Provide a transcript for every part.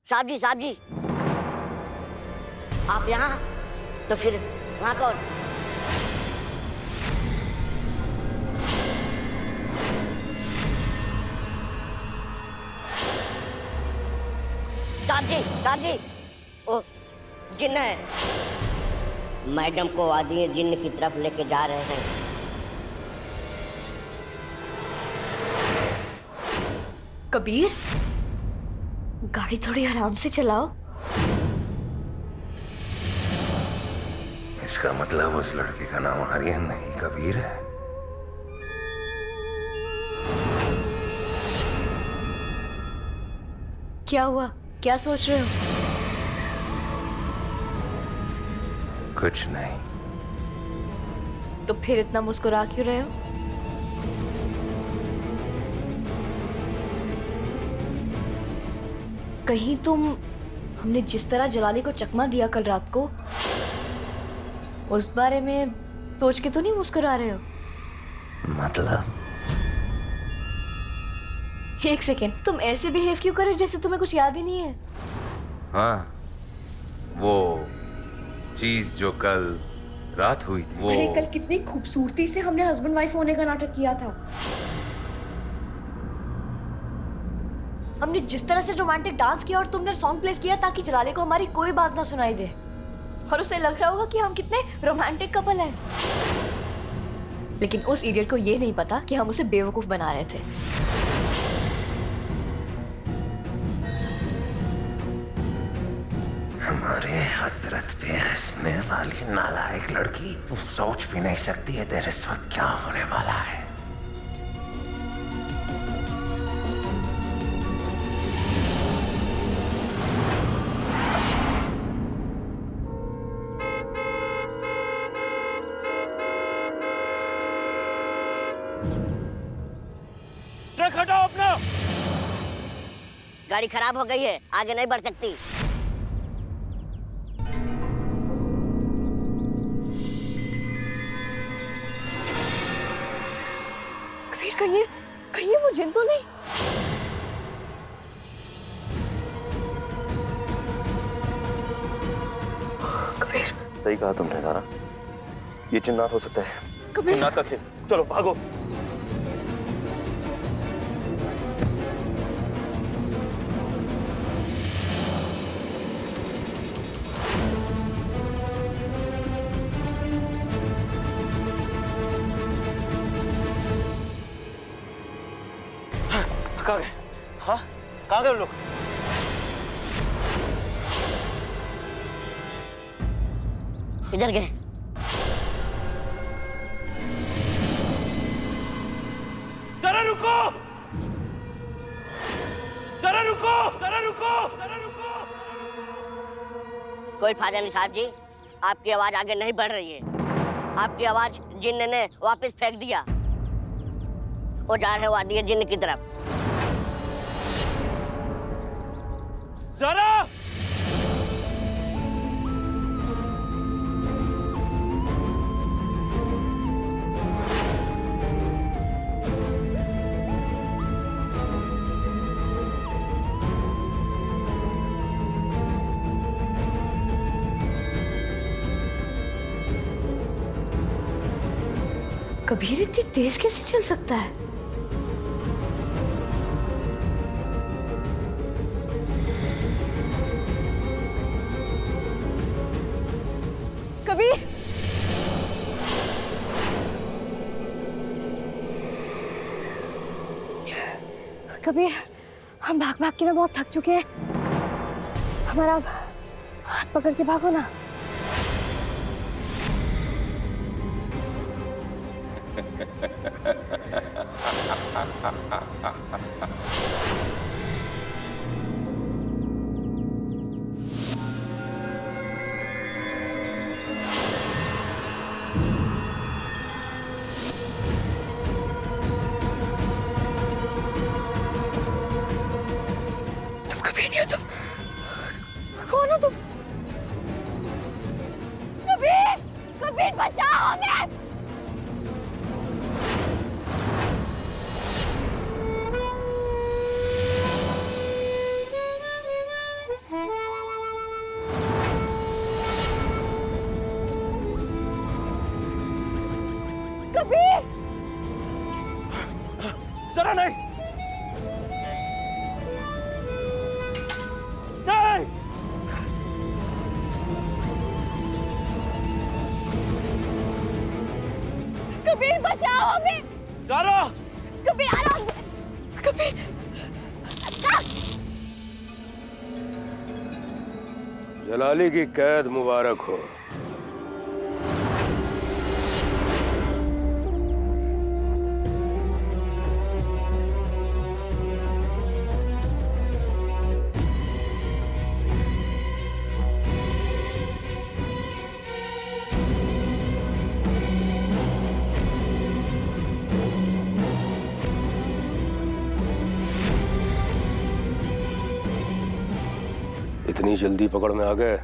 साहब जी, आप यहाँ तो फिर वहाँ कौन? साहब जी, ओ जिन्न है, मैडम को वादी जिन्न की तरफ लेके जा रहे हैं। कबीर, गाड़ी थोड़ी आराम से चलाओ। इसका मतलब उस लड़की का नाम आर्यन नहीं कबीर है। क्या हुआ? क्या सोच रहे हो? कुछ नहीं। तो फिर इतना मुस्कुरा क्यों रहे हो? कहीं तुम हमने जिस तरह जलाली को चकमा दिया कल रात को, उस बारे में सोच के तो नहीं मुस्कुरा रहे हो? मतलब? एक सेकेंड, तुम ऐसे बिहेव क्यों कर रहे हो जैसे तुम्हें कुछ याद ही नहीं है? हाँ, वो चीज जो कल रात हुई थी, वो अरे कल कितनी खूबसूरती से हमने हस्बैंड वाइफ होने का नाटक किया था। हमने जिस तरह से रोमांटिक डांस किया और तुमने सॉन्ग प्ले किया ताकि जलाले को हमारी कोई बात ना सुनाई दे, और उसे लग रहा होगा कि हम कितने रोमांटिक कपल हैं। लेकिन उस इडियट को ये नहीं पता कि हम उसे बेवकूफ बना रहे थे। हमारे हसरत पे हंसने वाली नालायक लड़की, तू सोच भी नहीं सकती है तेरे साथ क्या होने वाला है। ट्रक हटाओ अपना। गाड़ी खराब हो गई है, आगे नहीं बढ़ सकती। कबीर, कहीं वो जिन तो नहीं? कबीर, सही कहा तुमने ज़ारा, ये जिन्नात हो सकता है। कबीर, जिन्नात का खेल, चलो भागो। कहाँ गए? हाँ, कहाँ गए लोग? इधर गए। जरा रुको, जरा रुको, जरा रुको, जरा रुको। कोई फायदा नहीं साहब जी, आपकी आवाज आगे नहीं बढ़ रही है। आपकी आवाज जिन्न ने वापस फेंक दिया। वो जा रहे वादी जिन्न की तरफ। जरा कबीर इतनी तेज कैसे चल सकता है? कबीर, कबीर, हम भाग भाग के ना बहुत थक चुके हैं। हमारा हाथ पकड़ के भागो ना। तुम कबीर नहीं हो, तुम कौन हो? तुम कबीर, कबीर बचाओ हमें। कबीर! जरा नहीं। नहीं। कबीर बचाओ हमें! जारा! कबीर आराम से! कबीर! जलाली की कैद मुबारक हो। इतनी जल्दी पकड़ में आ गए?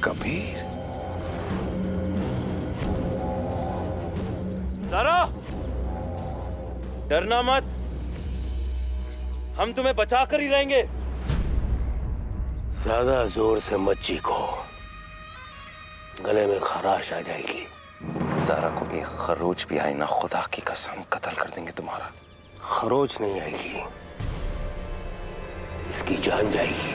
कबीर, जारा! डरना मत, हम तुम्हें बचा कर ही रहेंगे। ज्यादा जोर से मत चीखो, गले में खराश आ जाएगी। जारा को एक खरोच भी आई ना, खुदा की कसम कत्ल कर देंगे तुम्हारा। खरोच नहीं आएगी, इसकी जान जाएगी।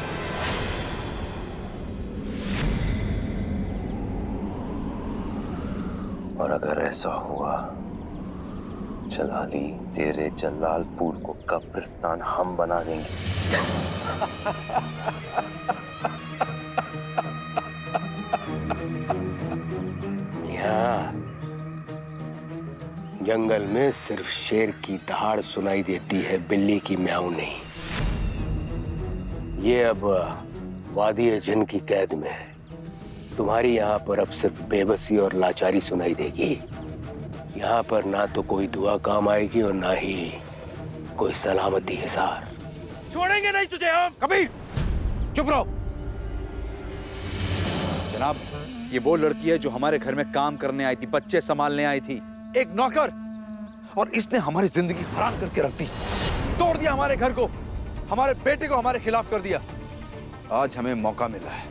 और अगर ऐसा हुआ, जलाली तेरे जलालपुर को कब्रिस्तान हम बना देंगे। जंगल में सिर्फ शेर की दहाड़ सुनाई देती है, बिल्ली की म्याऊं नहीं। ये अब वादी जिन की कैद में है। तुम्हारी यहाँ पर अब सिर्फ बेबसी और लाचारी सुनाई देगी। यहाँ पर ना तो कोई दुआ काम आएगी और ना ही कोई सलामती हिसार। छोड़ेंगे नहीं तुझे हम। कबीर, चुप रहो। जनाब, ये वो लड़की है जो हमारे घर में काम करने आई थी, बच्चे संभालने आई थी, एक नौकर, और इसने हमारी जिंदगी हराम करके रख दी। तोड़ दिया हमारे घर को, हमारे बेटे को हमारे खिलाफ कर दिया। आज हमें मौका मिला है,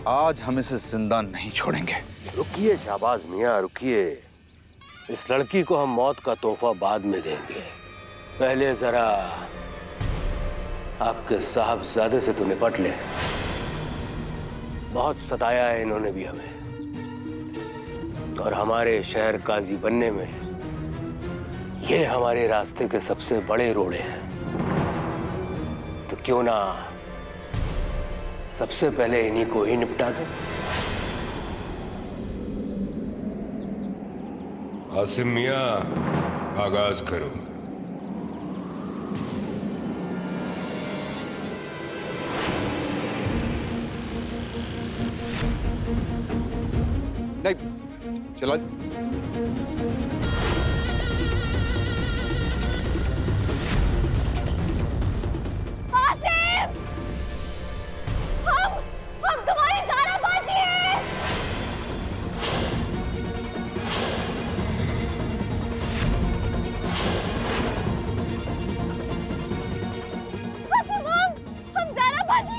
आज हम इसे जिंदा नहीं छोड़ेंगे। रुकिए शाहबाज मियाँ, रुकिए। इस लड़की को हम मौत का तोहफा बाद में देंगे। पहले जरा आपके साहबजादे से तो निपट ले। बहुत सताया है इन्होंने भी हमें, और हमारे शहर काजी बनने में ये हमारे रास्ते के सबसे बड़े रोड़े हैं। तो क्यों ना सबसे पहले इन्हीं को ही निपटा दो। आसिम मियां, आगाज करो। नहीं, चला। आसिम! हम तुम्हारी ज़ारा बाजी हैं! आसिम, हम ज़ारा बाजी।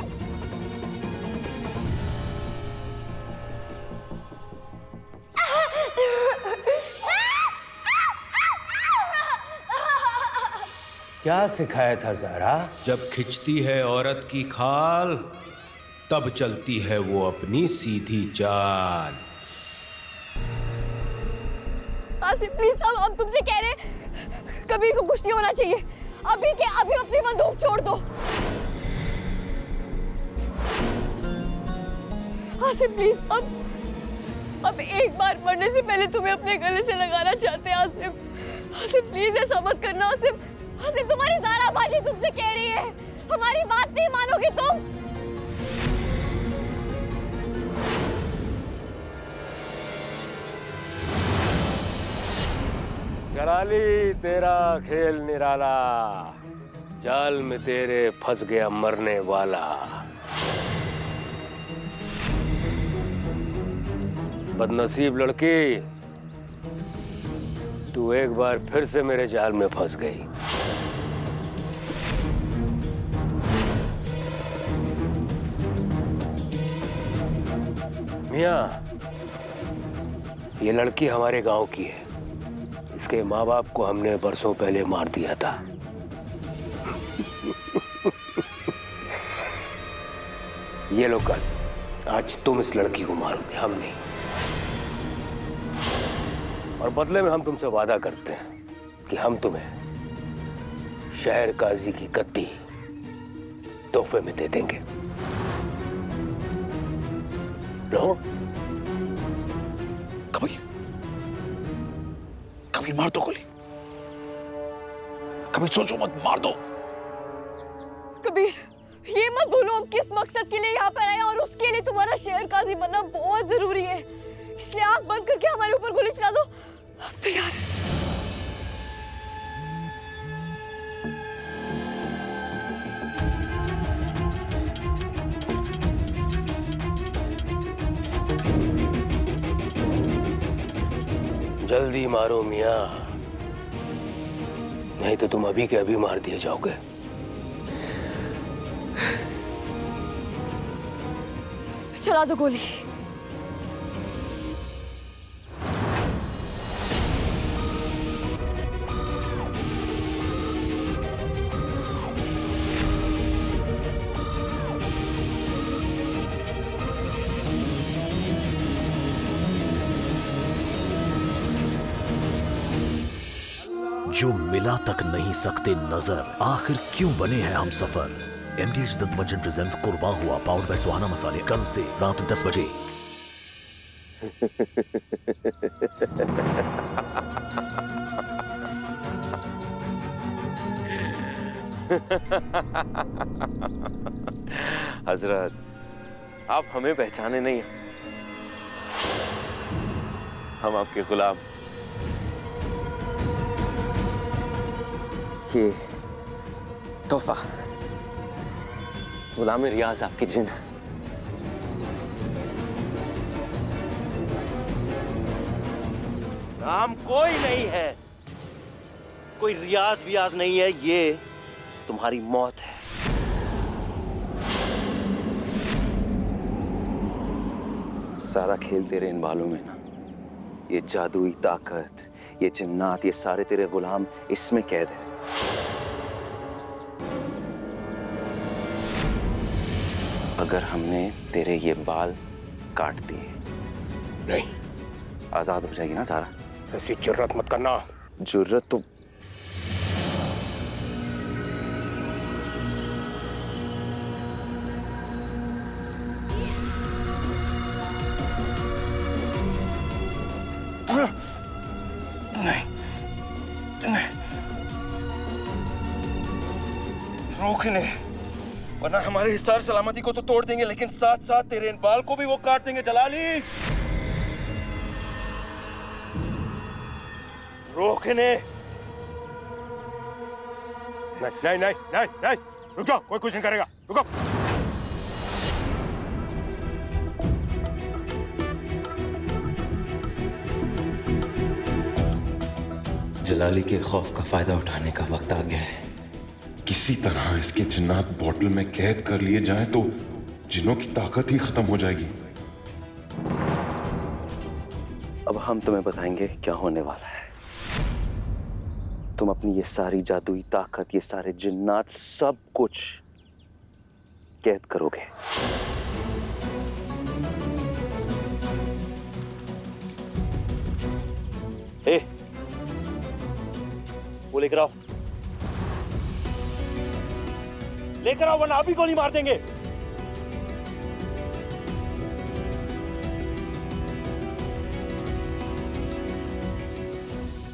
क्या सिखाया था ज़ारा? जब खिंचती है औरत की खाल, तब चलती है वो अपनी सीधी चाल। आसिम प्लीज, हम तुमसे कह रहे हैं, कबीर को कुछ नहीं होना चाहिए। अभी के अभी अपनी बंदूक छोड़ दो। आसिम प्लीज, अब एक बार मरने से पहले तुम्हें अपने गले से लगाना चाहते हैं। आसिम प्लीज, ऐसा मत करना। आसिम तुम्हारी ज़ारा बाजी तुमसे कह रही है, हमारी बात नहीं मानोगे तुम। जलाली, तेरा खेल निराला, जाल में तेरे फंस गया मरने वाला। बदनसीब लड़की, तू एक बार फिर से मेरे जाल में फंस गई। मियाँ, ये लड़की हमारे गांव की है। इसके माँ बाप को हमने बरसों पहले मार दिया था। ये लो कल, आज तुम इस लड़की को मारोगे, हम नहीं। और बदले में हम तुमसे वादा करते हैं कि हम तुम्हें शहर काजी की गद्दी तोहफे में दे देंगे। लो। कबीर, कबीर मार दो गोली। कबीर सोचो मत, मार दो। कबीर, ये मत भूलो हम किस मकसद के लिए यहाँ पर आए और उसके लिए तुम्हारा शहर काजी बनना बहुत जरूरी है। इसलिए आंख बंद करके हमारे ऊपर गोली चला दो, हम तैयार हैं। जल्दी मारो मियाँ, नहीं तो तुम अभी के अभी मार दिए जाओगे। चला दो गोली। जो मिला तक नहीं सकते नजर, आखिर क्यों बने हैं हम सफर। MDH दत्तमंजन प्रेजेंट्स कुर्बान हुआ, पावर्ड बाय सुहाना मसाले, कल से रात 10 बजे। हजरत, आप हमें पहचाने नहीं, हम आपके गुलाम। ये तोहफा गुलाम रियाज आपकी जिन। नाम कोई नहीं है, कोई रियाज वियाज नहीं है, ये तुम्हारी मौत है। सारा खेल तेरे इन बालों में ना। ये जादुई ताकत, ये जिन्नात, ये सारे तेरे गुलाम इसमें कैद है। अगर हमने तेरे ये बाल काट दिए, नहीं, आजाद हो जाएगी ना सारा। ऐसी जुर्रत मत करना। जुर्रत तो रोकने, वरना हमारे हिसार सलामती को तो तोड़ देंगे, लेकिन साथ साथ तेरे इन बाल को भी वो काट देंगे। जलाली, रोकने। नहीं नहीं नहीं नहीं, रुक जाओ, कोई कुछ नहीं करेगा, रुको। जलाली के खौफ का फायदा उठाने का वक्त आ गया है। किसी तरह इसके जिन्नात बोतल में कैद कर लिए जाएं तो जिन्नों की ताकत ही खत्म हो जाएगी। अब हम तुम्हें बताएंगे क्या होने वाला है। तुम अपनी ये सारी जादुई ताकत, ये सारे जिन्नात, सब कुछ कैद करोगे। ए, वो लेकर आओ, लेकर आओ, वरना अभी गोली मार देंगे।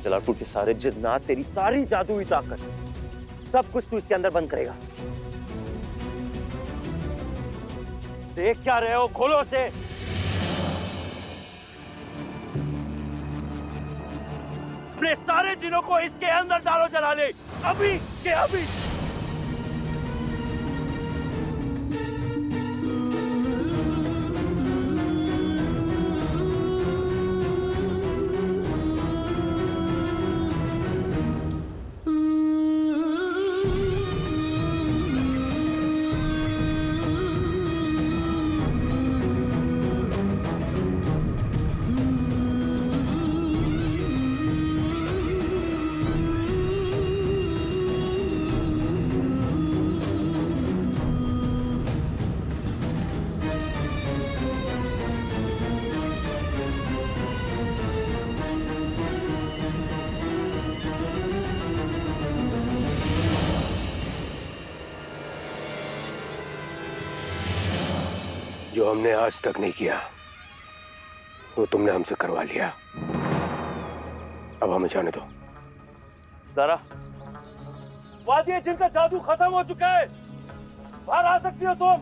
जलालपुर के सारे जिन्नात, तेरी सारी जादुई ताकत, सब कुछ तू इसके अंदर बंद करेगा। देख क्या रहे हो, खोलो उसे। अपने सारे जिनों को इसके अंदर डालो, जला ले अभी के अभी। जो हमने आज तक नहीं किया वो तुमने हमसे करवा लिया। अब हमें जाने दो। ज़ारा, वादिये जिन का जादू खत्म हो चुका है, बाहर आ सकती हो तुम।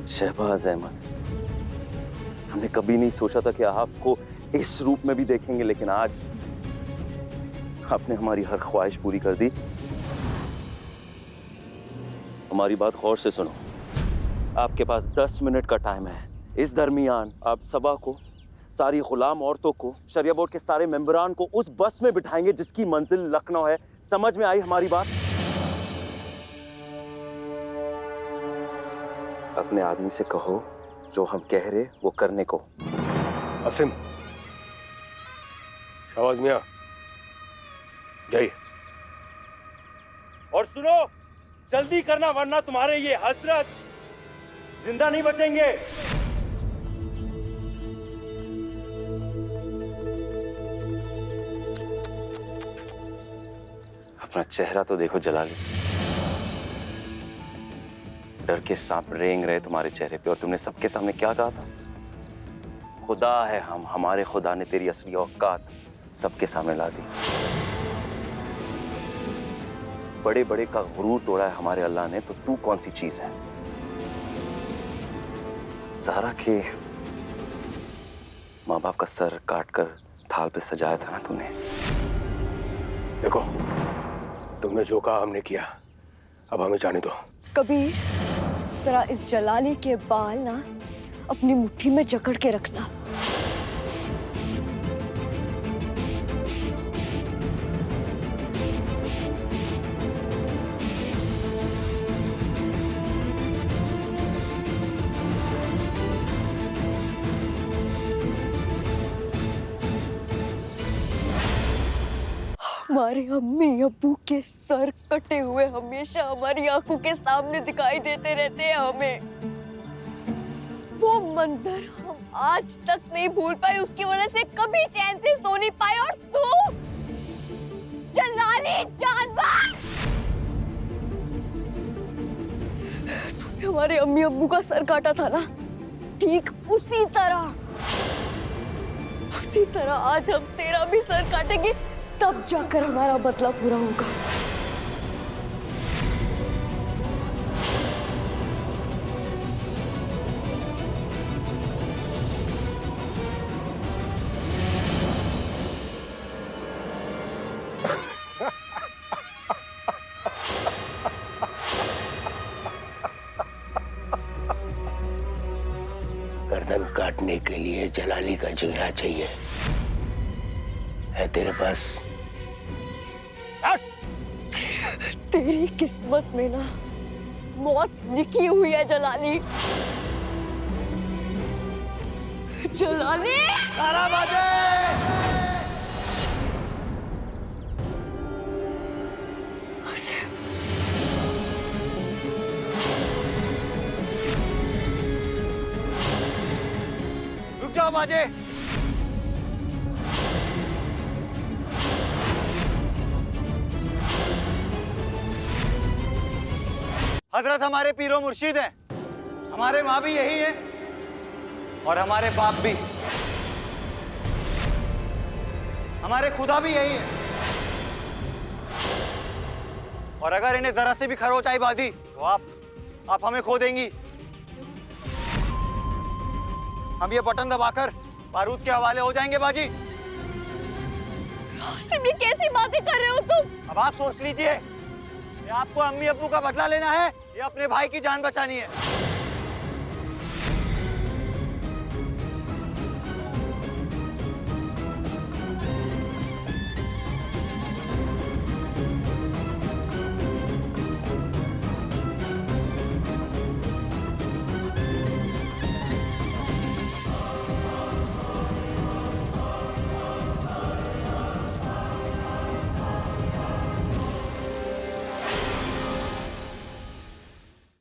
शहबाज अहमद, हमने कभी नहीं सोचा था कि आपको इस रूप में भी देखेंगे, लेकिन आज आपने हमारी हर ख्वाहिश पूरी कर दी। हमारी बात गौर से सुनो। आपके पास 10 मिनट का टाइम है। इस दरमियान आप सबा को, सारी गुलाम औरतों को, शरिया बोर्ड के सारे मेंबरान को उस बस में बिठाएंगे जिसकी मंजिल लखनऊ है। समझ में आई हमारी बात? अपने आदमी से कहो जो हम कह रहे वो करने को। असीम, शहबाज मियां, जाइए। और सुनो, जल्दी करना वरना तुम्हारे ये हजरत जिंदा नहीं बचेंगे। अपना चेहरा तो देखो जलाली, डर के सांप रेंग रहे तुम्हारे चेहरे पे। और तुमने सबके सामने क्या कहा था? खुदा है हम, हमारे खुदा ने तेरी असली औकात सबके सामने ला दी। बड़े बड़े का गुरूर तोड़ा है हमारे अल्लाह ने, तो तू कौन सी चीज है? ज़ारा के माँ बाप का सर काट कर थाल पे सजाया था ना तूने। देखो, तुमने जो कहा हमने किया, अब हमें जाने दो। कबीर, जरा इस जलाली के बाल ना अपनी मुट्ठी में जकड़ के रखना। हमारे अम्मी अब्बू के सर कटे हुए हमेशा हमारी आंखों के सामने दिखाई देते रहते हैं हमें। वो मंजर हम आज तक नहीं भूल पाए, उसकी वजह से कभी चैन से सो नहीं पाए। और तू जलाली जानवर, तूने हमारे अम्मी अब्बू का सर काटा था ना, ठीक उसी तरह आज हम तेरा भी सर काटेंगे, तब जाकर हमारा बदला पूरा होगा। गर्दन काटने के लिए जलाली का जिगरा चाहिए, है तेरे पास? तेरी किस्मत में ना मौत लिखी हुई है जलाली। जलाली, तारा बाजे। रुक जाओ बाजे। हजरत हमारे पीरो मुर्शिद हैं, हमारे माँ भी यही हैं और हमारे बाप भी, हमारे खुदा भी यही है। और अगर इन्हें जरा सी भी खरोच आई बाजी तो आप हमें खो देंगी। हम ये बटन दबाकर बारूद के हवाले हो जाएंगे बाजी। ये कैसी बातें कर रहे हो तुम? अब आप सोच लीजिए, आपको अम्मी अब्बू का बदला लेना है या अपने भाई की जान बचानी है।